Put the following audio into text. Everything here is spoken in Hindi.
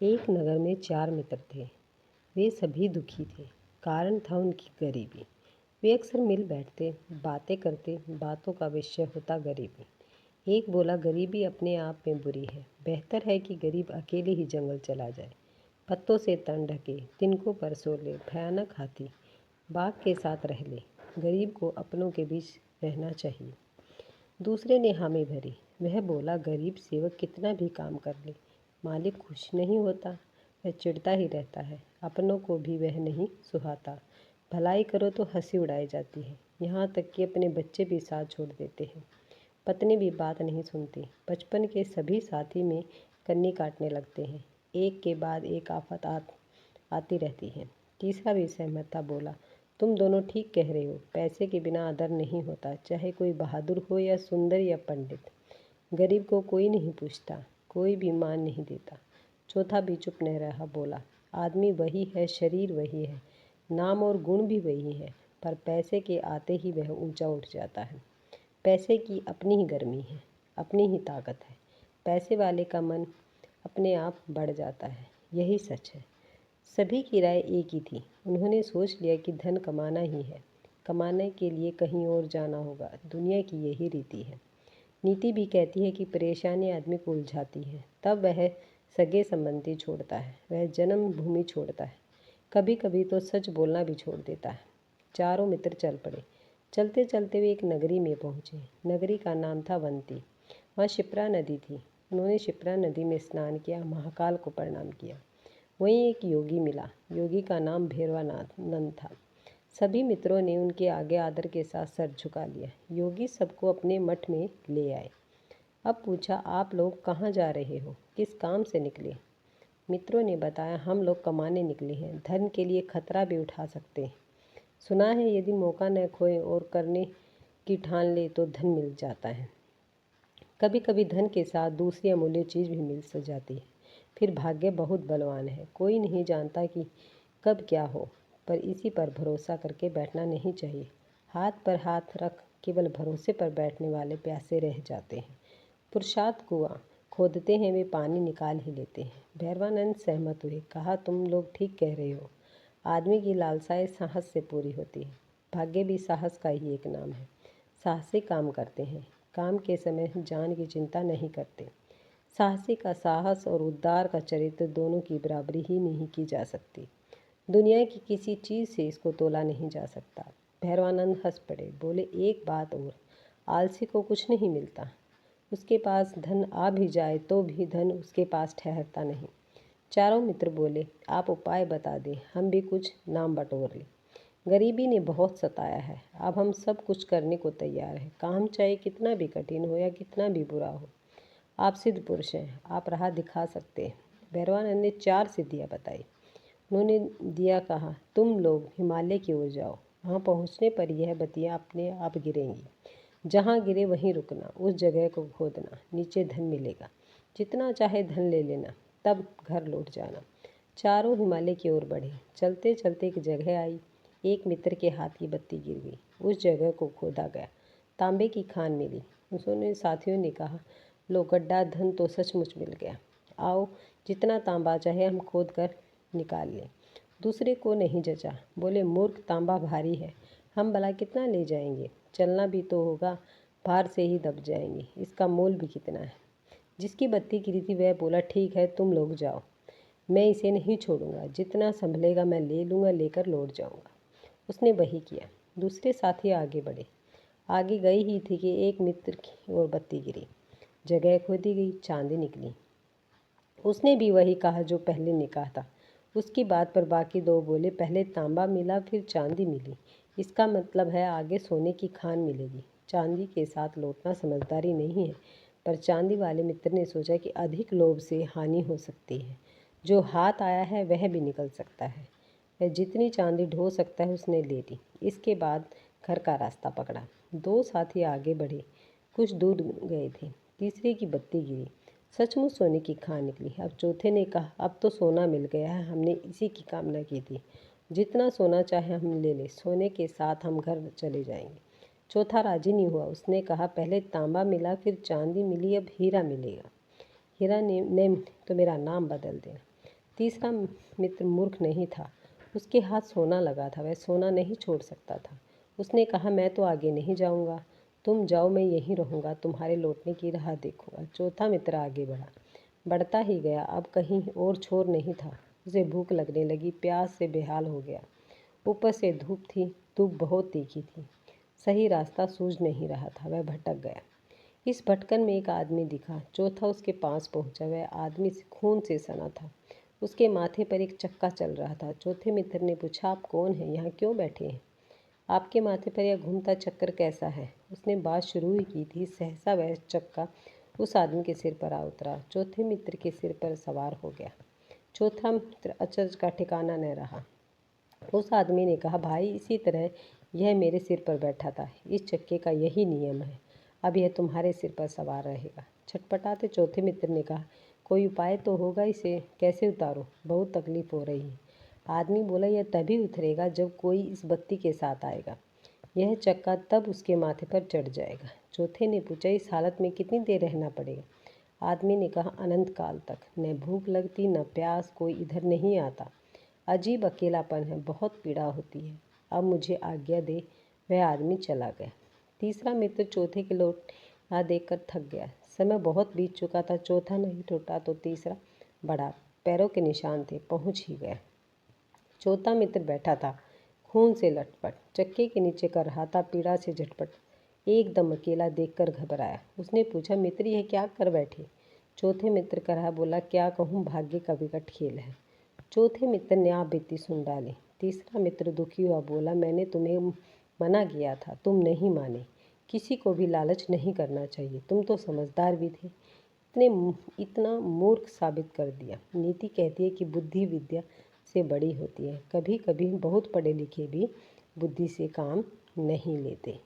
एक नगर में 4 मित्र थे। वे सभी दुखी थे। कारण था उनकी गरीबी। वे अक्सर मिल बैठते, बातें करते। बातों का विषय होता गरीबी। एक बोला, गरीबी अपने आप में बुरी है। बेहतर है कि गरीब अकेले ही जंगल चला जाए, पत्तों से तन ढके, तिनकों पर सो ले, भयानक हाथी बाघ के साथ रह ले। गरीब को अपनों के बीच रहना चाहिए। दूसरे ने हामी भरी। वह बोला, गरीब सेवक कितना भी काम कर ले, मालिक खुश नहीं होता। वह चिढ़ता ही रहता है। अपनों को भी वह नहीं सुहाता। भलाई करो तो हंसी उड़ाई जाती है, यहाँ तक कि अपने बच्चे भी साथ छोड़ देते हैं। पत्नी भी बात नहीं सुनती। बचपन के सभी साथी में कन्नी काटने लगते हैं। एक के बाद एक आफत आती रहती है। तीसरा भी सहमत था, बोला, तुम दोनों ठीक कह रहे हो। पैसे के बिना आदर नहीं होता, चाहे कोई बहादुर हो या सुंदर या पंडित। गरीब को कोई नहीं पूछता, कोई भी मान नहीं देता। चौथा भी चुप नहीं रहा, बोला, आदमी वही है, शरीर वही है, नाम और गुण भी वही है, पर पैसे के आते ही वह ऊंचा उठ जाता है। पैसे की अपनी ही गर्मी है, अपनी ही ताकत है। पैसे वाले का मन अपने आप बढ़ जाता है, यही सच है। सभी की राय एक ही थी। उन्होंने सोच लिया कि धन कमाना ही है। कमाने के लिए कहीं और जाना होगा। दुनिया की यही रीति है। नीति भी कहती है कि परेशानी आदमी को उलझाती है, तब वह सगे संबंधी छोड़ता है, वह जन्मभूमि छोड़ता है, कभी कभी तो सच बोलना भी छोड़ देता है। चारों मित्र चल पड़े। चलते चलते वे एक नगरी में पहुँचे। नगरी का नाम था वंती। वहाँ शिप्रा नदी थी। उन्होंने शिप्रा नदी में स्नान किया, महाकाल को प्रणाम किया। वहीं एक योगी मिला। योगी का नाम भैरवानंद था। सभी मित्रों ने उनके आगे आदर के साथ सर झुका लिया। योगी सबको अपने मठ में ले आए। अब पूछा, आप लोग कहाँ जा रहे हो, किस काम से निकले? मित्रों ने बताया, हम लोग कमाने निकले हैं, धन के लिए खतरा भी उठा सकते हैं। सुना है यदि मौका न खोए और करने की ठान ले तो धन मिल जाता है। कभी कभी धन के साथ दूसरी अमूल्य चीज़ भी मिल स जाती है। फिर भाग्य बहुत बलवान है, कोई नहीं जानता कि कब क्या हो, पर इसी पर भरोसा करके बैठना नहीं चाहिए। हाथ पर हाथ रख केवल भरोसे पर बैठने वाले प्यासे रह जाते हैं। पुरुषार्थ कुआं खोदते हैं, वे पानी निकाल ही लेते हैं। भैरवानंद सहमत हुए। कहा, तुम लोग ठीक कह रहे हो। आदमी की लालसाएं साहस से पूरी होती है। भाग्य भी साहस का ही एक नाम है। साहसी काम करते हैं, काम के समय जान की चिंता नहीं करते। साहसी का साहस और उद्धार का चरित्र दोनों की बराबरी ही नहीं की जा सकती। दुनिया की किसी चीज़ से इसको तोला नहीं जा सकता। भैरवानंद हंस पड़े, बोले, एक बात और, आलसी को कुछ नहीं मिलता। उसके पास धन आ भी जाए तो भी धन उसके पास ठहरता नहीं। चारों मित्र बोले, आप उपाय बता दें, हम भी कुछ नाम बटोर लें। गरीबी ने बहुत सताया है, अब हम सब कुछ करने को तैयार हैं। काम चाहे कितना भी कठिन हो या कितना भी बुरा हो। आप सिद्ध पुरुष हैं, आप राह दिखा सकते हैं। भैरवानंद ने 4 सिद्धियाँ बताई। उन्होंने दिया कहा, तुम लोग हिमालय की ओर जाओ। वहाँ पहुँचने पर यह बत्तियाँ अपने आप गिरेंगी। जहाँ गिरे वहीं रुकना, उस जगह को खोदना, नीचे धन मिलेगा। जितना चाहे धन ले लेना, तब घर लौट जाना। चारों हिमालय की ओर बढ़े। चलते चलते एक जगह आई। एक मित्र के हाथ की बत्ती गिर गई। उस जगह को खोदा गया, तांबे की खान मिली। उसने साथियों ने कहा, लो, गड्ढा धन तो सचमुच मिल गया। आओ, जितना तांबा चाहे हम खोद कर निकाल लें। दूसरे को नहीं जचा। बोले, मूर्ख, तांबा भारी है, हम भला कितना ले जाएंगे? चलना भी तो होगा, भार से ही दब जाएंगे। इसका मोल भी कितना है? जिसकी बत्ती गिरी थी वह बोला, ठीक है, तुम लोग जाओ, मैं इसे नहीं छोड़ूंगा। जितना संभलेगा मैं ले लूँगा, लेकर लौट जाऊँगा। उसने वही किया। दूसरे साथी आगे बढ़े। आगे गई ही थी कि एक मित्र की ओर बत्ती गिरी। जगह खोदी गई, चांदी निकली। उसने भी वही कहा जो पहले ने कहा था। उसकी बात पर बाकी दो बोले, पहले तांबा मिला, फिर चांदी मिली। इसका मतलब है आगे सोने की खान मिलेगी। चांदी के साथ लौटना समझदारी नहीं है, पर चांदी वाले मित्र ने सोचा कि अधिक लोभ से हानि हो सकती है। जो हाथ आया है वह भी निकल सकता है। वह जितनी चांदी ढो सकता है उसने ले ली। इसके बाद घर का रास्ता पकड़ा। दो साथी आगे बढ़े, कुछ दूर गए थे। तीसरे की बत्ती गिरी। सचमुच सोने की खान निकली। अब चौथे ने कहा, अब तो सोना मिल गया है, हमने इसी की कामना की थी। जितना सोना चाहे हम ले लें, सोने के साथ हम घर चले जाएंगे। चौथा राजी नहीं हुआ। उसने कहा, पहले तांबा मिला, फिर चांदी मिली, अब हीरा मिलेगा। हीरा ने तो मेरा नाम बदल देना। तीसरा मित्र मूर्ख नहीं था, उसके हाथ सोना लगा था, वह सोना नहीं छोड़ सकता था। उसने कहा, मैं तो आगे नहीं जाऊंगा, तुम जाओ, मैं यहीं रहूंगा, तुम्हारे लौटने की राह देखूंगा। चौथा मित्र आगे बढ़ा, बढ़ता ही गया। अब कहीं और छोर नहीं था। उसे भूख लगने लगी, प्यास से बेहाल हो गया। ऊपर से धूप थी, धूप बहुत तीखी थी। सही रास्ता सूझ नहीं रहा था, वह भटक गया। इस भटकन में एक आदमी दिखा। चौथा उसके पास पहुंचा। वह आदमी खून से सना था। उसके माथे पर एक चक्का चल रहा था। चौथे मित्र ने पूछा, आप कौन हैं, यहाँ क्यों बैठे हैं? आपके माथे पर यह घूमता चक्कर कैसा है? उसने बात शुरू ही की थी, सहसा वह चक्का उस आदमी के सिर पर आ उतरा, चौथे मित्र के सिर पर सवार हो गया। चौथा मित्र अचरज का ठिकाना न रहा। उस आदमी ने कहा, भाई, इसी तरह यह मेरे सिर पर बैठा था, इस चक्के का यही नियम है, अब यह तुम्हारे सिर पर सवार रहेगा। छटपटाते चौथे मित्र ने कहा, कोई उपाय तो होगा, इसे कैसे उतारो, बहुत तकलीफ हो रही है। आदमी बोला, यह तभी उतरेगा जब कोई इस बत्ती के साथ आएगा, यह चक्का तब उसके माथे पर चढ़ जाएगा। चौथे ने पूछा, इस हालत में कितनी देर रहना पड़ेगा? आदमी ने कहा, अनंत काल तक, न भूख लगती न प्यास, कोई इधर नहीं आता, अजीब अकेलापन है, बहुत पीड़ा होती है, अब मुझे आज्ञा दे। वह आदमी चला गया। तीसरा मित्र चौथे के लौटना देखकर थक गया। समय बहुत बीत चुका था। चौथा नहीं टूटा तो तीसरा बढ़ा, पैरों के निशान थे, पहुंच ही गया। चौथा मित्र बैठा था, खून से लटपट, चक्के के नीचे कर रहा था, पीड़ा से झटपट, एकदम अकेला देखकर घबराया। उसने पूछा, मित्र, यह क्या कर बैठे? चौथे मित्र कर रहा बोला, क्या कहूँ, भाग्य का विकट खेल है। चौथे मित्र ने आप बीती सुन डाली। तीसरा मित्र दुखी हुआ बोला, मैंने तुम्हें मना किया था, तुम नहीं माने। किसी को भी लालच नहीं करना चाहिए, तुम तो समझदार भी थे, इतना मूर्ख साबित कर दिया। नीति कहती है कि बुद्धि विद्या से बड़ी होती है। कभी कभी बहुत पढ़े लिखे भी बुद्धि से काम नहीं लेते।